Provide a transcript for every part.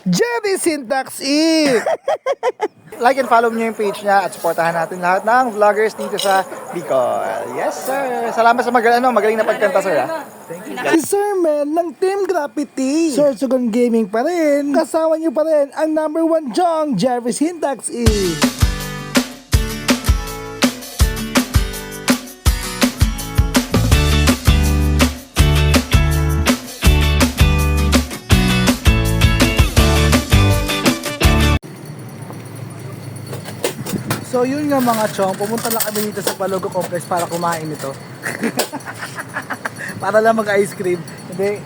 Jerry Syntax E! Like and follow niyo yung page niya at supportahan natin lahat ng vloggers dito sa Bicol. Yes, sir. Salamat sa magaling na pagkanta, sir. Thank you. Si Sir Mel ng Team Graffiti. Sir Sugon Gaming pa rin. Kasama niyo pa rin ang #1 Jong, Jerry Syntax E. So yun nga mga chong, pumunta lang kami dito sa Palogo Complex para kumain ito. Para lang mag-ice cream. Hindi,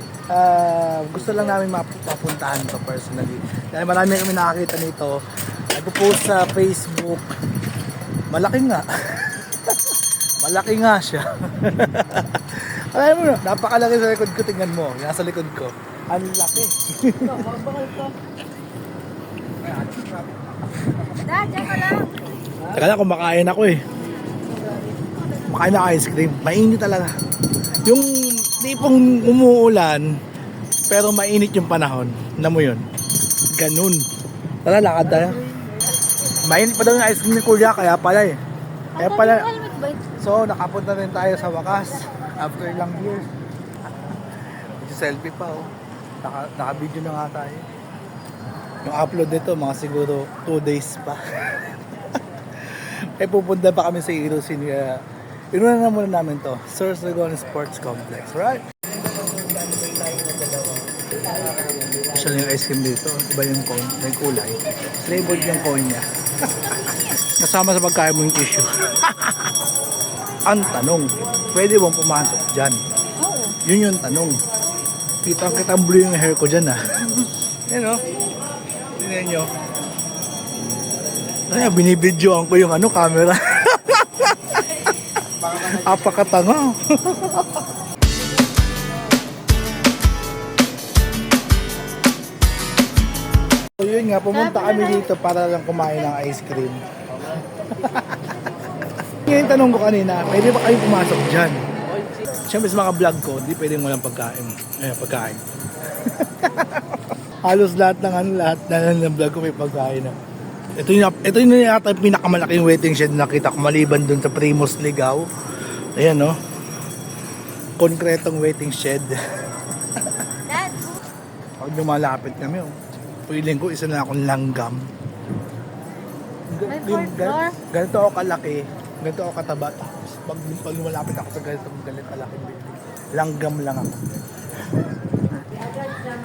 gusto lang namin mapuntahan to personally. Dahil marami kami nakakita nito. Nagpo-post sa Facebook. Malaki nga. Malaki nga siya. Alam mo, napakalaki sa likod ko. Tingnan mo, nasa likod ko. Ang laki. Dad, ka lang. Teka lang, kumakain ako eh. Kumakain na ice cream. Mainit talaga. Yung tipong umuulan, pero mainit yung panahon. Alam mo yun? Ganun. Tara, lakad tayo. Mainit pa daw yung ice cream ni Kuya, kaya pala eh. Kaya pala. So, nakapunta rin tayo sa wakas. After ilang years. Selfie pa oh. Naka-video na nga tayo. Yung upload nito, mga siguro 2 days pa. Eh pupunta pa kami sa Irusin. Inuna na muna namin to, Sir Sugon Sports Complex, right? Special yung ice cream dito. Iba yung cone, may kulay. Flavored yung cone niya. Kasama sa pagkain mo yung tissue. Ang tanong, pwede bang pumasok dyan? Oo. Yun yung tanong. Kitang blue yung hair ko dyan ah. Yan o. Tingnan nyo. Ay, binibidyoan ko yung camera. Apakatanga. So yun nga, pumunta kami dito para lang kumain ng ice cream. Yung tanong ko kanina, pwede ba kayo pumasok dyan? Siyempre sa mga vlog ko, hindi pwedeng walang pagkain. Pagkain. Halos lahat ng vlog ko may pagkain na. Ito yung yata yung pinakamalaking waiting shed na nakita ko maliban dun sa Primus Ligaw. Ayan no. Konkretong waiting shed. Dad. Pag lumalapit kami feeling ko isa na akong langgam. May 4th floor. Ganito ako kalaki, ganito ako kataba. Tapos pag lumalapit ako sa ganito kalaking building, langgam lang ako.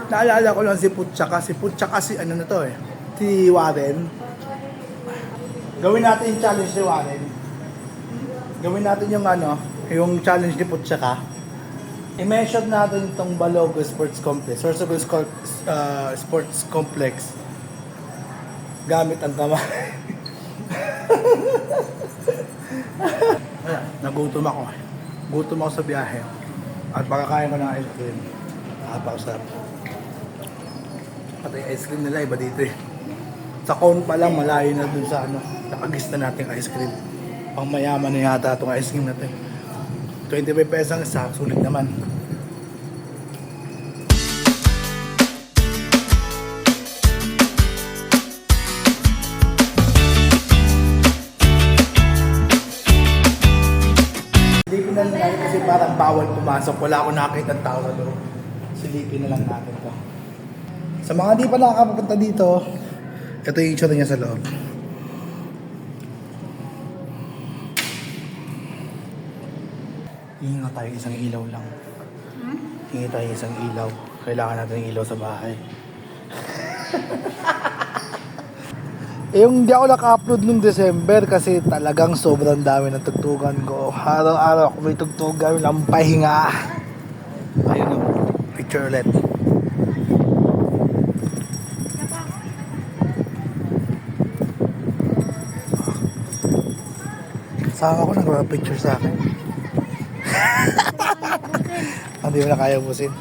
Naalala ko lang si Putsa kasi ano na to si Warren. Gawin natin yung challenge ni Warren. Gawin natin yung challenge ni Putsaka. I-mention natin itong Balogo Sports Complex, Sorsogon Sports Complex. Gamit ang kamay. Nagutom ako. Gutom ako sa biyahe. At pagkakain ko ng ice cream. Napakasarap. Pati ice cream nila iba dito eh. Sa cone pa lang malayo na dun sa nakagista nating ice cream. Pang mayaman na yata itong ice cream natin. 25 pesos ang isa, sulit naman. Silipin na lang natin kasi parang bawal pumasok. Wala akong nakakita ng tao sa loob. Silipin na lang natin to. Sa mga di pa nakakapunta dito, ito yung itsura niya sa loob. Hinga tayo isang ilaw lang. Hinga tayo isang ilaw. Kailangan natin ng ilaw sa bahay. Yung hindi ako naka-upload nung December kasi talagang sobrang dami ng tugtugan ko. Araw-araw ako may tugtugan lang pahinga. Ayun o, picture ulit. Sama ko nag-picture sa akin. Hindi mo na kaya busin.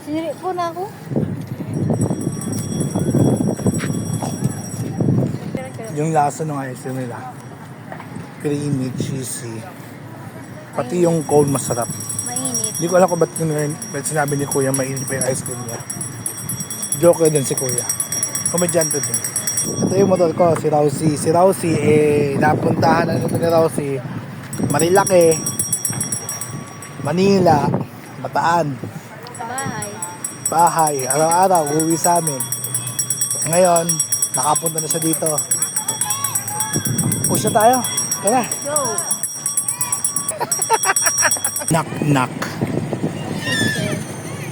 Siniri po na ako. Yung lasa ng ice cream nila, creamy, cheesy. Pati yung cone masarap. Mainit. Hindi ko alam kung ba't sinabi ni Kuya mainit pa yung ice cream niya. Joke din si Kuya. Komedyante din. Ito yung motor ko, si Rousey. Si Rousey, napuntahan na ito ni Rousey. Marilaki, Manila, Bataan, Sa bahay. bahay, araw-araw, uwi sa amin. Ngayon, nakapunta na siya dito. Push na tayo. Tara. Go. Knock, knock.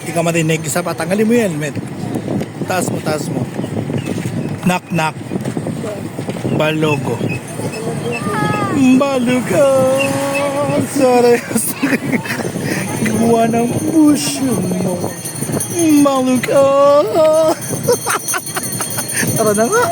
Hindi ka marinig. Isa pa, tanggalin mo yung helmet. Taas mo, taas mo. Knock, knock. Balogo. Balogo. Sorry. Gawa ng puso mo. Balogo. Tara na nga.